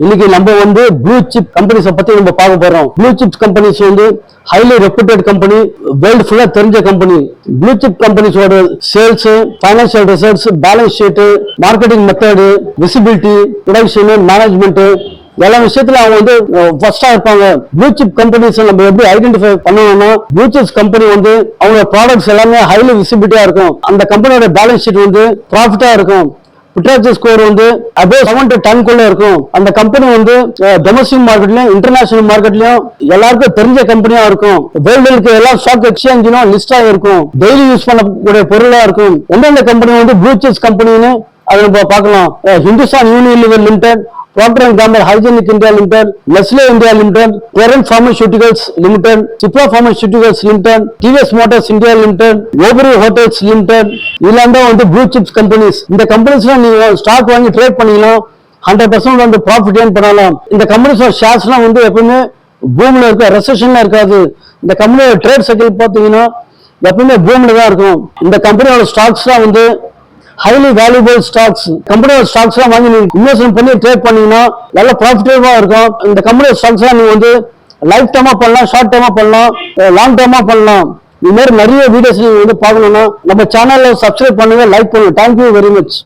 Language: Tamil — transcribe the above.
இன்னைக்கு நம்ம வந்து ப்ளூ சிப் கம்பெனிஸ் பத்தி நம்ம பார்க்க போறோம். ப்ளூ சிப் கம்பெனிஸ் வந்து ஹைலி ரெப்யூட்டட் கம்பெனி, வேர்ல்டு ஃபுல்லா தெரிஞ்ச கம்பெனி. ப்ளூ சிப் கம்பெனிஸோட sales, financial results, balance sheet, marketing method, visibility, production, management எல்லா விஷயத்துல அவங்க வந்து ஃபர்ஸ்டா இருப்பாங்க. ப்ளூ சிப் கம்பெனிஸ் நம்ம எப்படி ஐடென்டிஃபை பண்ணணும்னா, ப்ளூ சிப் கம்பெனி வந்து அவங்க ப்ராடக்ட்ஸ் எல்லாமே ஹைலி விசிபிலிட்டியா இருக்கும். அந்த கம்பெனியோட பேலன்ஸ் ஷீட் வந்து ப்ராஃபிட்டா இருக்கும். பிட்ராஜ் ஸ்கோர் வந்து அபோவ் 7 to 10 குள்ள இருக்கும். அந்த கம்பெனி வந்து டொமஸ்டிக் மார்க்கெட்லயும் இன்டர்நேஷனல் மார்க்கெட்லயும் எல்லாருக்கும் தெரிஞ்ச கம்பெனியா இருக்கும். வேர்ல்டுக்கு எல்லா ஸ்டாக் எக்ஸ்சேஞ்சிலும் லிஸ்ட் ஆகிருக்கும். டெய்லி யூஸ் பண்ணக்கூடிய பொருளா இருக்கும். எந்தெந்த கம்பெனி வந்து ப்ளூ சிப்ஸ் கம்பெனின்னு அதை நம்ம பார்க்கலாம். Hindustan Unilever limited, Procter & Gamble Hygienic India Limited, Nestle India Limited, Torrent Pharmaceuticals Limited, Cipla Pharmaceuticals Limited, TVS Motors India Limited, Oberoi Hotels Limited, இதெல்லாம் தான் வந்து ப்ளூ சிப்ஸ் கம்பெனிஸ். இந்த கம்பெனிஸ்லாம் நீங்க ஸ்டாக் வாங்கி ட்ரேட் பண்ணீங்கன்னா 100% வந்து ப்ராஃபிட் ஏர்ன் பண்ணலாம். இந்த கம்பெனிஸோட ஷேர்ஸ்லாம் வந்து எப்பவுமே பூமியில் இருக்க ரெசெஷன்ல இருக்காது. இந்த கம்பெனியோட ட்ரேட் சைக்கிள் பார்த்தீங்கன்னா எப்பவுமே பூமியில தான் இருக்கும். இந்த கம்பெனியோட ஸ்டாக்ஸ்லாம் வந்து ஹைலி வேல்யூபிள் ஸ்டாக்ஸ். கம்பெனியோட ஸ்டாக்ஸ் எல்லாம் வாங்கி நீங்க இன்வெஸ்ட்மெண்ட் பண்ணி ட்ரேட் பண்ணீங்கன்னா நல்ல ப்ராஃபிட்டபிளா இருக்கும். இந்த கம்பெனியோட ஸ்டாக்ஸ் எல்லாம் நீங்க வந்து லைஃப் டைமா பண்ணலாம், ஷார்ட் டைமா பண்ணலாம், லாங் டைமா பண்ணலாம். இந்த மாதிரி நிறைய வீடியோஸ் நீங்க வந்து பார்க்கணும்னா நம்ம சேனல்ல சப்ஸ்கிரைப் பண்ணுங்க, லைக் பண்ணுங்க. Thank you very much.